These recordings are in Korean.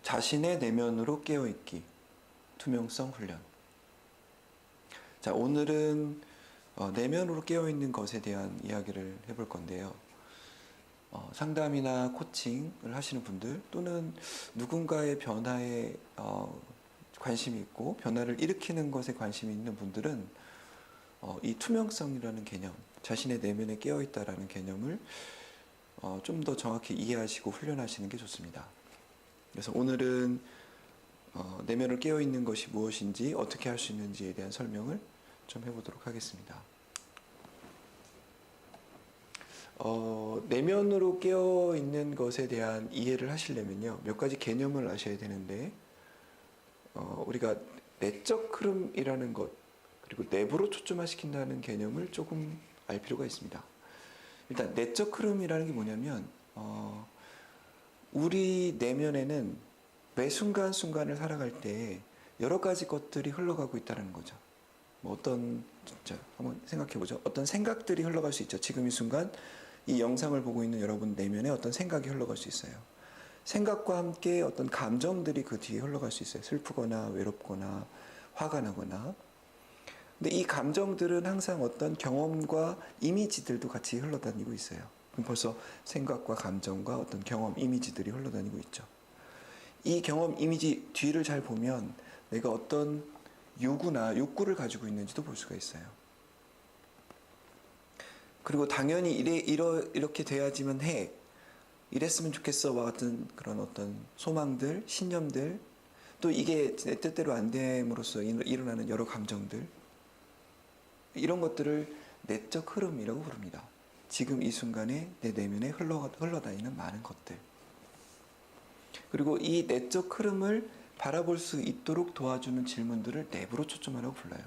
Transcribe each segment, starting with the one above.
자신의 내면으로 깨어있기, 투명성 훈련. 자, 오늘은 내면으로 깨어있는 것에 대한 이야기를 해볼 건데요. 상담이나 코칭을 하시는 분들 또는 누군가의 변화에 관심이 있고 변화를 일으키는 것에 관심이 있는 분들은 이 투명성이라는 개념, 자신의 내면에 깨어있다라는 개념을 좀 더 정확히 이해하시고 훈련하시는 게 좋습니다. 그래서 오늘은 내면을 깨어있는 것이 무엇인지 어떻게 할 수 있는지에 대한 설명을 좀 해보도록 하겠습니다. 내면으로 깨어있는 것에 대한 이해를 하시려면요, 몇 가지 개념을 아셔야 되는데, 우리가 내적 흐름이라는 것, 그리고 내부로 초점화시킨다는 개념을 조금 알 필요가 있습니다. 일단 내적 흐름이라는 게 뭐냐면 우리 내면에는 매 순간순간을 살아갈 때 여러 가지 것들이 흘러가고 있다는 거죠. 진짜 한번 생각해보죠. 어떤 생각들이 흘러갈 수 있죠. 지금 이 순간 이 영상을 보고 있는 여러분 내면에 어떤 생각이 흘러갈 수 있어요. 생각과 함께 어떤 감정들이 그 뒤에 흘러갈 수 있어요. 슬프거나 외롭거나 화가 나거나. 근데 이 감정들은 항상 어떤 경험과 이미지들도 같이 흘러다니고 있어요. 그럼 벌써 생각과 감정과 어떤 경험, 이미지들이 흘러다니고 있죠. 이 경험, 이미지 뒤를 잘 보면 내가 어떤 요구나 욕구를 가지고 있는지도 볼 수가 있어요. 그리고 당연히 이렇게 돼야지만 해, 이랬으면 좋겠어와 같은 그런 어떤 소망들, 신념들, 또 이게 내 뜻대로 안 됨으로써 일어나는 여러 감정들, 이런 것들을 내적 흐름이라고 부릅니다. 지금 이 순간에 내 내면에 흘러다니는 많은 것들. 그리고 이 내적 흐름을 바라볼 수 있도록 도와주는 질문들을 내부로 초점하라고 불러요.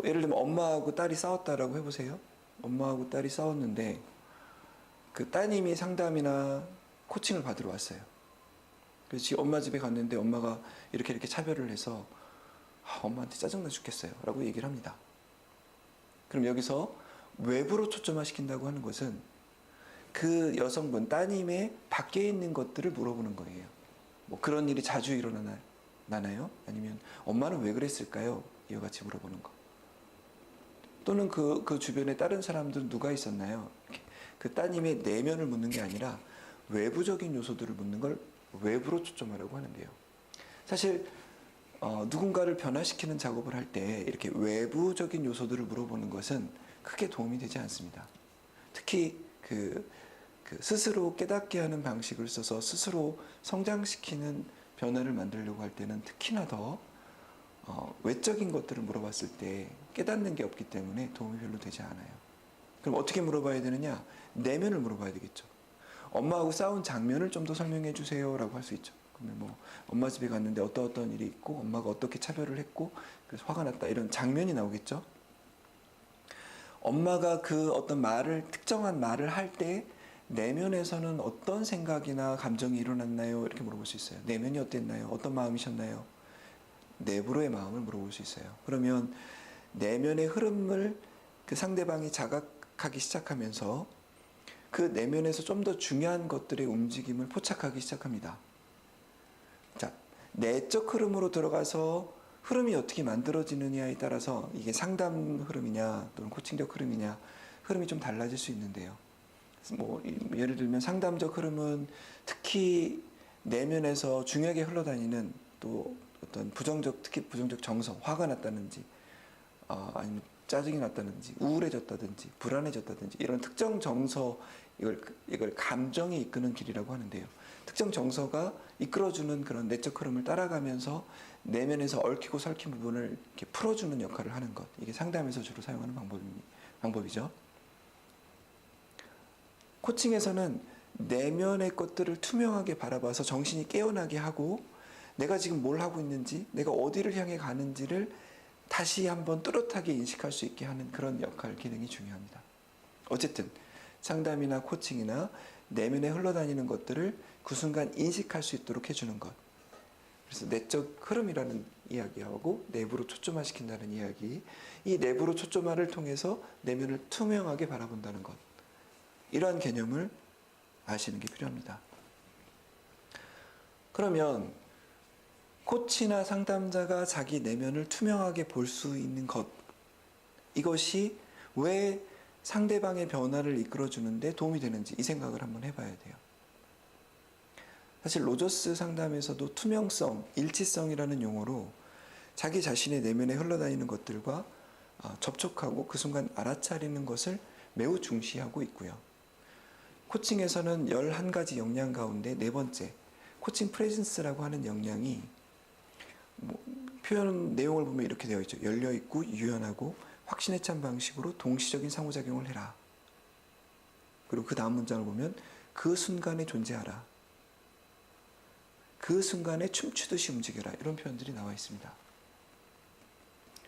예를 들면 엄마하고 딸이 싸웠다라고 해보세요. 엄마하고 딸이 싸웠는데 그 따님이 상담이나 코칭을 받으러 왔어요. 그래서 엄마 집에 갔는데 엄마가 이렇게 차별을 해서 엄마한테 짜증나 죽겠어요 라고 얘기를 합니다. 그럼 여기서 외부로 초점화시킨다고 하는 것은 그 여성분, 따님의 밖에 있는 것들을 물어보는 거예요. 그런 일이 자주 일어나나요? 아니면 엄마는 왜 그랬을까요? 이와 같이 물어보는 거. 또는 그 주변에 다른 사람들은 누가 있었나요? 그 따님의 내면을 묻는 게 아니라 외부적인 요소들을 묻는 걸 외부로 초점하려고 하는데요. 사실 누군가를 변화시키는 작업을 할 때 이렇게 외부적인 요소들을 물어보는 것은 크게 도움이 되지 않습니다. 특히 스스로 깨닫게 하는 방식을 써서 스스로 성장시키는 변화를 만들려고 할 때는 특히나 더 외적인 것들을 물어봤을 때 깨닫는 게 없기 때문에 도움이 별로 되지 않아요. 그럼 어떻게 물어봐야 되느냐? 내면을 물어봐야 되겠죠. 엄마하고 싸운 장면을 좀 더 설명해 주세요 라고 할 수 있죠. 그러면 엄마 집에 갔는데 어떤 일이 있고 엄마가 어떻게 차별을 했고 그래서 화가 났다, 이런 장면이 나오겠죠. 엄마가 그 어떤 특정한 말을 할 때 내면에서는 어떤 생각이나 감정이 일어났나요? 이렇게 물어볼 수 있어요. 내면이 어땠나요? 어떤 마음이셨나요? 내부로의 마음을 물어볼 수 있어요. 그러면 내면의 흐름을 그 상대방이 자각하기 시작하면서 그 내면에서 좀 더 중요한 것들의 움직임을 포착하기 시작합니다. 자, 내적 흐름으로 들어가서 흐름이 어떻게 만들어지느냐에 따라서 이게 상담 흐름이냐 또는 코칭적 흐름이냐, 흐름이 좀 달라질 수 있는데요. 예를 들면 상담적 흐름은 특히 내면에서 중요하게 흘러다니는 또 어떤 특히 부정적 정서, 화가 났다든지 아니면 짜증이 났다든지 우울해졌다든지 불안해졌다든지 이런 특정 정서, 이걸 감정이 이끄는 길이라고 하는데요. 특정 정서가 이끌어주는 그런 내적 흐름을 따라가면서 내면에서 얽히고 설킨 부분을 이렇게 풀어주는 역할을 하는 것, 이게 상담에서 주로 사용하는 방법이죠. 코칭에서는 내면의 것들을 투명하게 바라봐서 정신이 깨어나게 하고 내가 지금 뭘 하고 있는지, 내가 어디를 향해 가는지를 다시 한번 뚜렷하게 인식할 수 있게 하는 그런 역할, 기능이 중요합니다. 어쨌든 상담이나 코칭이나 내면에 흘러다니는 것들을 그 순간 인식할 수 있도록 해주는 것. 그래서 내적 흐름이라는 이야기하고 내부로 초점화시킨다는 이야기, 이 내부로 초점화를 통해서 내면을 투명하게 바라본다는 것, 이러한 개념을 아시는 게 필요합니다. 그러면 코치나 상담자가 자기 내면을 투명하게 볼 수 있는 것, 이것이 왜 상대방의 변화를 이끌어주는데 도움이 되는지 이 생각을 한번 해봐야 돼요. 사실 로저스 상담에서도 투명성, 일치성이라는 용어로 자기 자신의 내면에 흘러다니는 것들과 접촉하고 그 순간 알아차리는 것을 매우 중시하고 있고요. 코칭에서는 11가지 역량 가운데 네 번째, 코칭 프레젠스라고 하는 역량이 표현 내용을 보면 이렇게 되어 있죠. 열려있고 유연하고 확신에 찬 방식으로 동시적인 상호작용을 해라. 그리고 그 다음 문장을 보면 그 순간에 존재하라. 그 순간에 춤추듯이 움직여라. 이런 표현들이 나와 있습니다.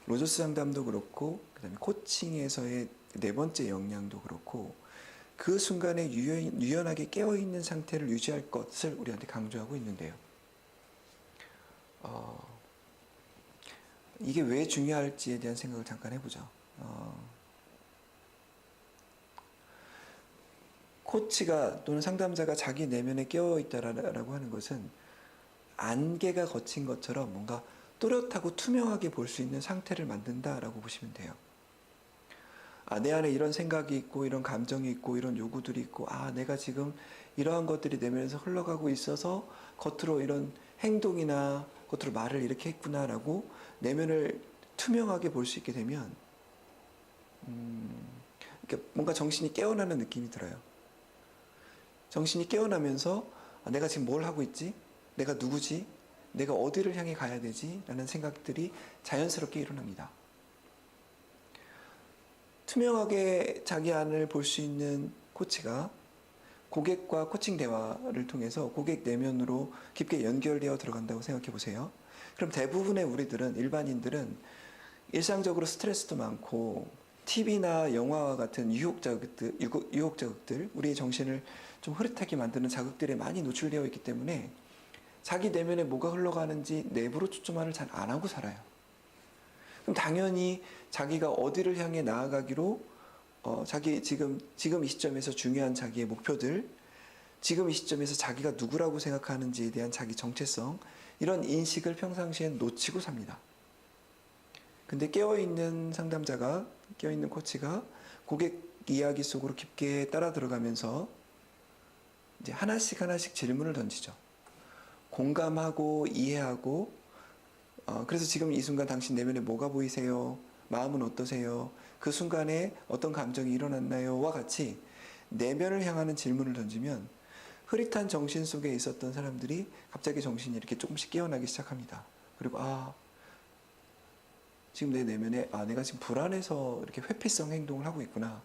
로저스 상담도 그렇고 그 다음에 코칭에서의 네 번째 역량도 그렇고 그 순간에 유연하게 깨어있는 상태를 유지할 것을 우리한테 강조하고 있는데요. 이게 왜 중요할지에 대한 생각을 잠깐 해보죠. 코치가 또는 상담자가 자기 내면에 깨어있다라고 하는 것은 안개가 거친 것처럼 뭔가 또렷하고 투명하게 볼 수 있는 상태를 만든다라고 보시면 돼요. 내 안에 이런 생각이 있고 이런 감정이 있고 이런 요구들이 있고 내가 지금 이러한 것들이 내면에서 흘러가고 있어서 겉으로 이런 행동이나 겉으로 말을 이렇게 했구나라고 내면을 투명하게 볼 수 있게 되면 뭔가 정신이 깨어나는 느낌이 들어요. 정신이 깨어나면서 내가 지금 뭘 하고 있지? 내가 누구지? 내가 어디를 향해 가야 되지? 라는 생각들이 자연스럽게 일어납니다. 투명하게 자기 안을 볼 수 있는 코치가 고객과 코칭 대화를 통해서 고객 내면으로 깊게 연결되어 들어간다고 생각해 보세요. 그럼 대부분의 우리들은, 일반인들은 일상적으로 스트레스도 많고 TV나 영화와 같은 유혹자극들, 우리의 정신을 좀 흐릿하게 만드는 자극들에 많이 노출되어 있기 때문에 자기 내면에 뭐가 흘러가는지 내부로 초점화를 잘 안 하고 살아요. 그럼 당연히 자기가 어디를 향해 나아가기로 자기 지금 이 시점에서 중요한 자기의 목표들, 지금 이 시점에서 자기가 누구라고 생각하는지에 대한 자기 정체성, 이런 인식을 평상시엔 놓치고 삽니다. 근데 깨어있는 상담자가, 깨어있는 코치가 고객 이야기 속으로 깊게 따라 들어가면서 이제 하나씩 질문을 던지죠. 공감하고 이해하고 그래서 지금 이 순간 당신 내면에 뭐가 보이세요? 마음은 어떠세요? 그 순간에 어떤 감정이 일어났나요? 와 같이 내면을 향하는 질문을 던지면 흐릿한 정신 속에 있었던 사람들이 갑자기 정신이 이렇게 조금씩 깨어나기 시작합니다. 그리고 지금 내 내면에 내가 지금 불안해서 이렇게 회피성 행동을 하고 있구나.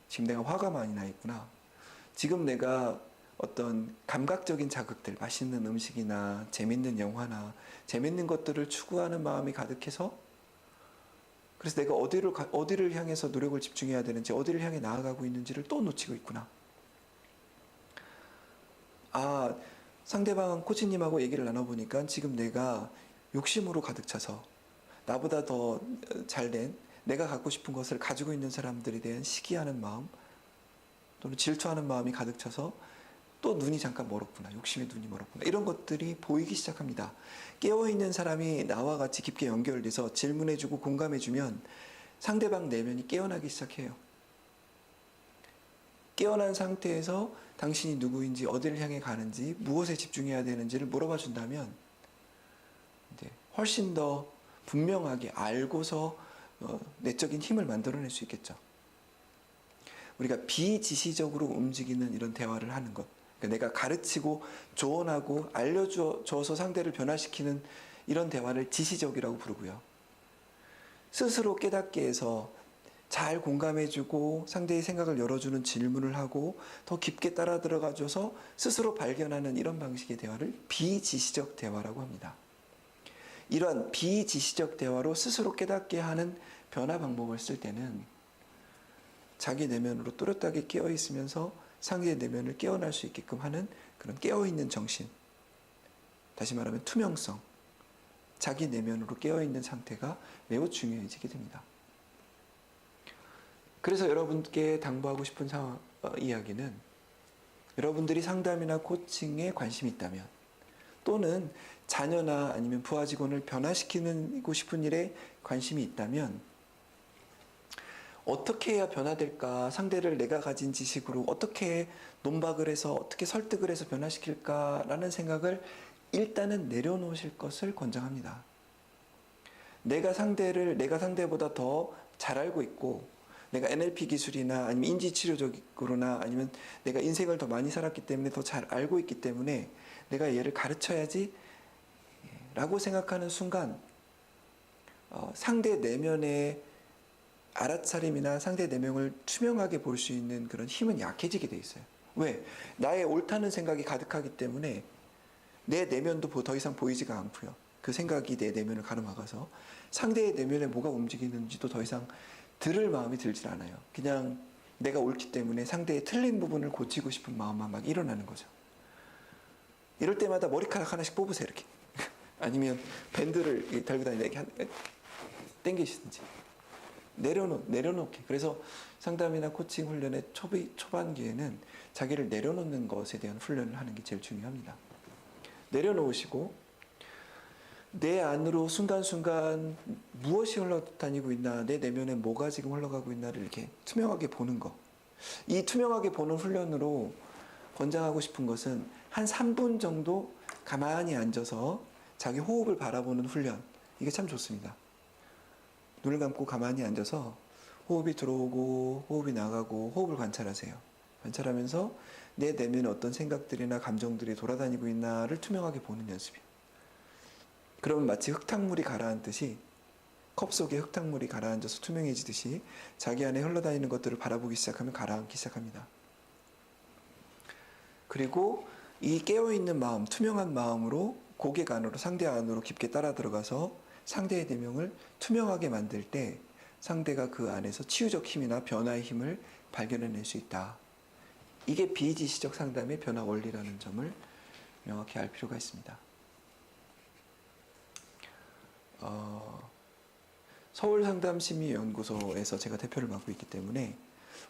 지금 내가 화가 많이 나 있구나. 지금 내가 어떤 감각적인 자극들, 맛있는 음식이나 재밌는 영화나 재밌는 것들을 추구하는 마음이 가득해서 그래서 내가 어디를 향해서 노력을 집중해야 되는지, 어디를 향해 나아가고 있는지를 또 놓치고 있구나. 상대방 코치님하고 얘기를 나눠보니까 지금 내가 욕심으로 가득 차서 나보다 더 잘된 내가 갖고 싶은 것을 가지고 있는 사람들에 대한 시기하는 마음 또는 질투하는 마음이 가득 차서 또 눈이 잠깐 멀었구나. 욕심의 눈이 멀었구나. 이런 것들이 보이기 시작합니다. 깨어있는 사람이 나와 같이 깊게 연결돼서 질문해주고 공감해주면 상대방 내면이 깨어나기 시작해요. 깨어난 상태에서 당신이 누구인지, 어디를 향해 가는지, 무엇에 집중해야 되는지를 물어봐 준다면 훨씬 더 분명하게 알고서 내적인 힘을 만들어낼 수 있겠죠. 우리가 비지시적으로 움직이는 이런 대화를 하는 것, 그러니까 내가 가르치고 조언하고 알려줘서 상대를 변화시키는 이런 대화를 지시적이라고 부르고요. 스스로 깨닫게 해서 잘 공감해주고 상대의 생각을 열어주는 질문을 하고 더 깊게 따라 들어가줘서 스스로 발견하는 이런 방식의 대화를 비지시적 대화라고 합니다. 이런 비지시적 대화로 스스로 깨닫게 하는 변화 방법을 쓸 때는 자기 내면으로 또렷하게 깨어있으면서 상대의 내면을 깨어날 수 있게끔 하는 그런 깨어있는 정신, 다시 말하면 투명성, 자기 내면으로 깨어있는 상태가 매우 중요해지게 됩니다. 그래서 여러분께 당부하고 싶은 이야기는 여러분들이 상담이나 코칭에 관심이 있다면 또는 자녀나 아니면 부하 직원을 변화시키고 싶은 일에 관심이 있다면 어떻게 해야 변화될까? 상대를 내가 가진 지식으로 어떻게 논박을 해서 어떻게 설득을 해서 변화시킬까라는 생각을 일단은 내려놓으실 것을 권장합니다. 내가 상대보다 더 잘 알고 있고 내가 NLP 기술이나 아니면 인지치료적으로나 아니면 내가 인생을 더 많이 살았기 때문에 더 잘 알고 있기 때문에 내가 얘를 가르쳐야지 라고 생각하는 순간 상대 내면의 알아차림이나 상대 내면을 투명하게 볼 수 있는 그런 힘은 약해지게 돼 있어요. 왜? 나의 옳다는 생각이 가득하기 때문에 내 내면도 더 이상 보이지가 않고요. 그 생각이 내 내면을 가로막아서 상대의 내면에 뭐가 움직이는지도 더 이상 들을 마음이 들질 않아요. 그냥 내가 옳기 때문에 상대의 틀린 부분을 고치고 싶은 마음만 막 일어나는 거죠. 이럴 때마다 머리카락 하나씩 뽑으세요, 이렇게. 아니면 밴드를 달고 다니다 이렇게 당기시든지. 내려놓게. 그래서 상담이나 코칭 훈련의 초반기에는 자기를 내려놓는 것에 대한 훈련을 하는 게 제일 중요합니다. 내려놓으시고 내 안으로 순간순간 무엇이 흘러다니고 있나, 내 내면에 뭐가 지금 흘러가고 있나를 이렇게 투명하게 보는 거. 이 투명하게 보는 훈련으로 권장하고 싶은 것은 한 3분 정도 가만히 앉아서 자기 호흡을 바라보는 훈련. 이게 참 좋습니다. 눈을 감고 가만히 앉아서 호흡이 들어오고 호흡이 나가고 호흡을 관찰하세요. 관찰하면서 내 내면에 어떤 생각들이나 감정들이 돌아다니고 있나를 투명하게 보는 연습이에요. 그러면 마치 흙탕물이 가라앉듯이 컵 속에 흙탕물이 가라앉아서 투명해지듯이 자기 안에 흘러다니는 것들을 바라보기 시작하면 가라앉기 시작합니다. 그리고 이 깨어있는 마음, 투명한 마음으로 고객 안으로, 상대 안으로 깊게 따라 들어가서 상대의 내면을 투명하게 만들 때 상대가 그 안에서 치유적 힘이나 변화의 힘을 발견해낼 수 있다. 이게 비지시적 상담의 변화 원리라는 점을 명확히 알 필요가 있습니다. 서울상담심리연구소에서 제가 대표를 맡고 있기 때문에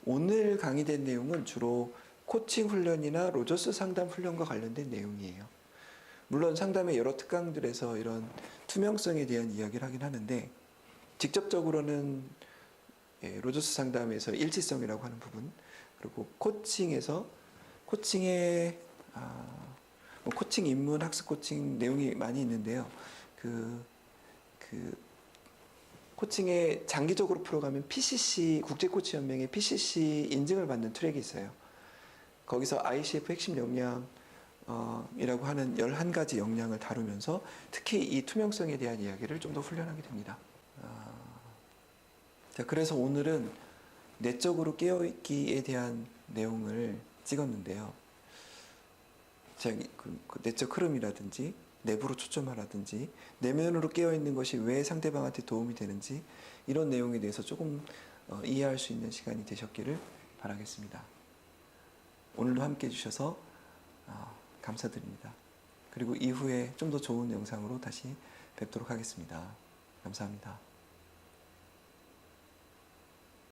오늘 강의된 내용은 주로 코칭 훈련이나 로저스 상담 훈련과 관련된 내용이에요. 물론 상담의 여러 특강들에서 이런 투명성에 대한 이야기를 하긴 하는데 직접적으로는 로저스 상담에서 일치성이라고 하는 부분, 그리고 코칭에서 코칭의 코칭 입문, 학습 코칭 내용이 많이 있는데요. 코칭에 장기적으로 풀어가면 PCC, 국제코치연맹의 PCC 인증을 받는 트랙이 있어요. 거기서 ICF 핵심 역량이라고 하는 11가지 역량을 다루면서 특히 이 투명성에 대한 이야기를 좀 더 훈련하게 됩니다. 자, 그래서 오늘은 내적으로 깨어있기에 대한 내용을 찍었는데요. 그 내적 흐름이라든지 내부로 초점하라든지 내면으로 깨어있는 것이 왜 상대방한테 도움이 되는지 이런 내용에 대해서 조금 이해할 수 있는 시간이 되셨기를 바라겠습니다. 오늘도 함께 해주셔서 감사드립니다. 그리고 이후에 좀 더 좋은 영상으로 다시 뵙도록 하겠습니다. 감사합니다.